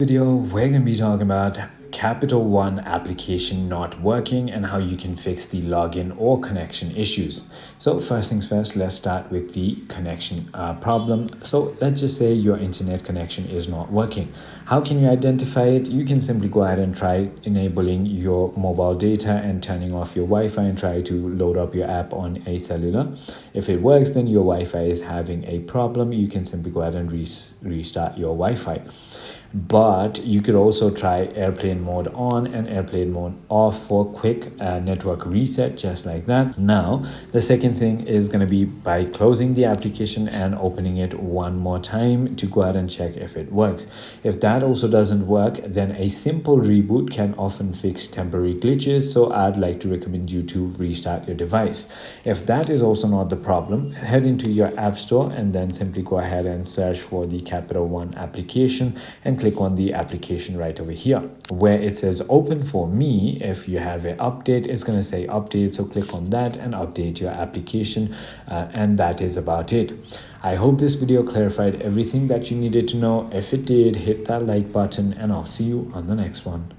Video we're going to be talking about Capital One application not working and how you can fix the login or connection issues. So first things first, let's start with the connection problem. So let's just say your internet connection is not working. How can you identify it? You can simply go ahead and try enabling your mobile data and turning off your Wi-Fi and try to load up your app on a cellular. If it works, then your Wi-Fi is having a problem. You can simply go ahead and restart your Wi-Fi. But you could also try airplane mode on and airplane mode off for quick network reset, just like that. Now the second thing is going to be by closing the application and opening it one more time to go ahead and check if it works. If that also doesn't work, then a simple reboot can often fix temporary glitches, so I'd like to recommend you to restart your device. If that is also not the problem, head into your app store and then simply go ahead and search for the Capital One application and click on the application right over here where it says open for me. If you have an update, it's going to say update, so click on that and update your application, and that is about it. I hope this video clarified everything that you needed to know. If it did, hit that like button and I'll see you on the next one.